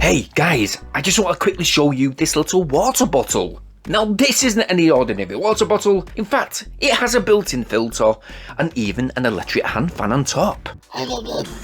Hey guys, I just want to quickly show you this little water bottle. Now this isn't any ordinary water bottle, in fact it has a built-in filter and even an electric hand fan on top.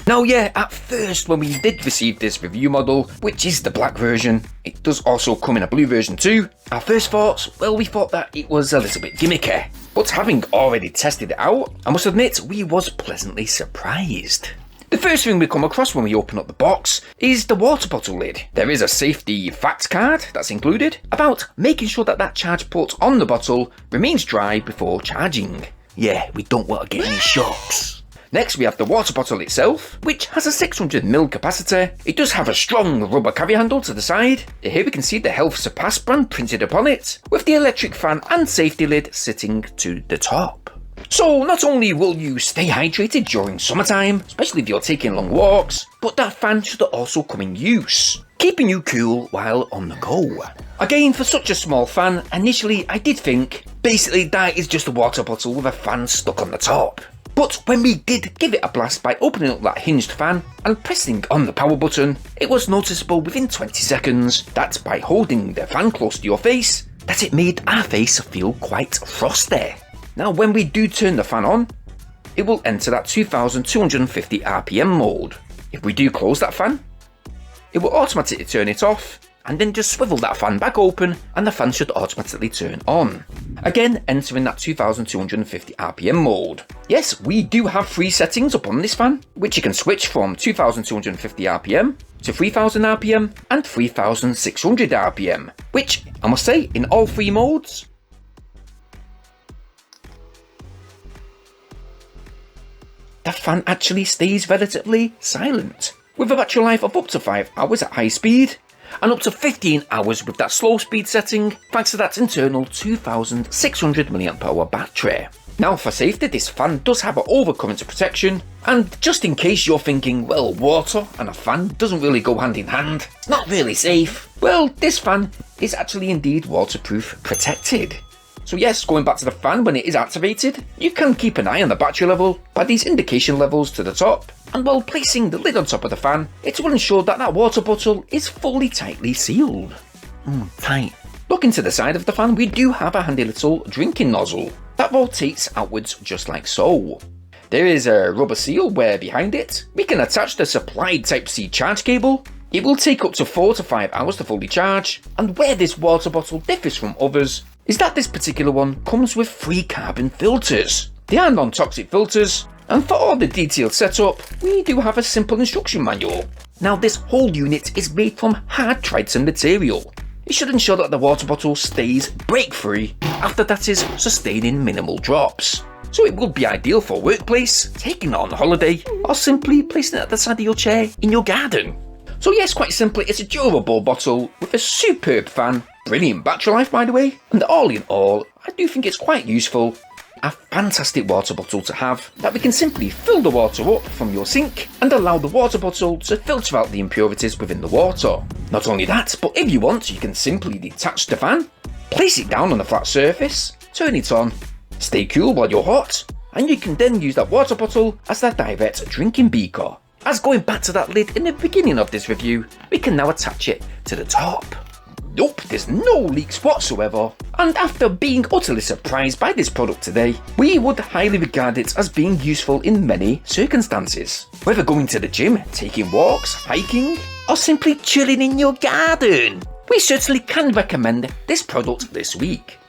Now yeah, at first when we did receive this review model, which is the black version, it does also come in a blue version too, our first thoughts, well we thought that it was a little bit gimmicky. But having already tested it out, I must admit we was pleasantly surprised. The first thing we come across when we open up the box is the water bottle lid. There is a safety facts card that's included about making sure that charge port on the bottle remains dry before charging. Yeah, we don't want to get any shocks. Next we have the water bottle itself, which has a 600ml capacity. It does have a strong rubber carry handle to the side. Here we can see the Health Surpass brand printed upon it, with the electric fan and safety lid sitting to the top. So not only will you stay hydrated during summertime, especially if you're taking long walks, but that fan should also come in use, keeping you cool while on the go. Again, for such a small fan, initially I did think, basically that is just a water bottle with a fan stuck on the top. But when we did give it a blast by opening up that hinged fan and pressing on the power button, it was noticeable within 20 seconds that by holding the fan close to your face, that it made our face feel quite frosty. Now when we do turn the fan on, it will enter that 2250 RPM mode. If we do close that fan, it will automatically turn it off and then just swivel that fan back open and the fan should automatically turn on. Again, entering that 2250 RPM mode. Yes, we do have 3 settings up on this fan, which you can switch from 2250 RPM to 3000 RPM and 3600 RPM, which I must say in all 3 modes, the fan actually stays relatively silent, with a battery life of up to 5 hours at high speed, and up to 15 hours with that slow speed setting, thanks to that internal 2600 mAh battery. Now for safety, this fan does have an overcurrent protection, and just in case you're thinking, well, water and a fan doesn't really go hand in hand, it's not really safe, well, this fan is actually indeed waterproof protected. So yes, going back to the fan, when it is activated, you can keep an eye on the battery level by these indication levels to the top, and while placing the lid on top of the fan, it will ensure that water bottle is fully tightly sealed. Tight. Looking to the side of the fan, we do have a handy little drinking nozzle that rotates outwards just like so. There is a rubber seal where behind it, we can attach the supplied Type-C charge cable. It will take up to 4 to 5 hours to fully charge, and where this water bottle differs from others is that this particular one comes with 3 carbon filters. They are non-toxic filters, and for all the detailed setup, we do have a simple instruction manual. Now this whole unit is made from hard Triton material. It should ensure that the water bottle stays break-free after that is sustaining minimal drops. So it would be ideal for workplace, taking it on holiday, or simply placing it at the side of your chair in your garden. So yes, quite simply, it's a durable bottle with a superb fan, brilliant battery life by the way, and all in all, I do think it's quite useful. A fantastic water bottle to have, that we can simply fill the water up from your sink and allow the water bottle to filter out the impurities within the water. Not only that, but if you want, you can simply detach the fan, place it down on a flat surface, turn it on, stay cool while you're hot, and you can then use that water bottle as that direct drinking beaker. As going back to that lid in the beginning of this review, we can now attach it to the top. Nope, there's no leaks whatsoever, and after being utterly surprised by this product today, we would highly regard it as being useful in many circumstances. Whether going to the gym, taking walks, hiking, or simply chilling in your garden, we certainly can recommend this product this week.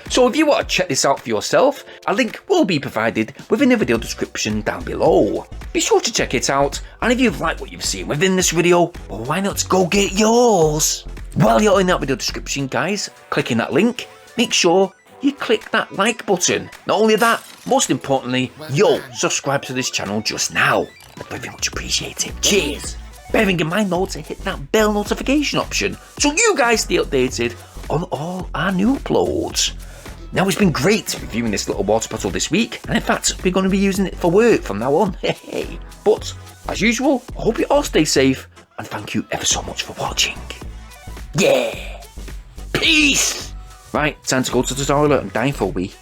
So if you want to check this out for yourself, a link will be provided within the video description down below. Be sure to check it out, and if you've liked what you've seen within this video, well, why not go get yours? While you're in that video description guys, clicking that link, make sure you click that like button. Not only that, most importantly, subscribe to this channel just now. I'd very much appreciate it. Cheers! Bearing in mind though to hit that bell notification option so you guys stay updated on all our new uploads. Now it's been great reviewing this little water bottle this week, and in fact we're going to be using it for work from now on. But as usual, I hope you all stay safe, and thank you ever so much for watching. Yeah! Peace! Right, time to go to the toilet and dine for a wee.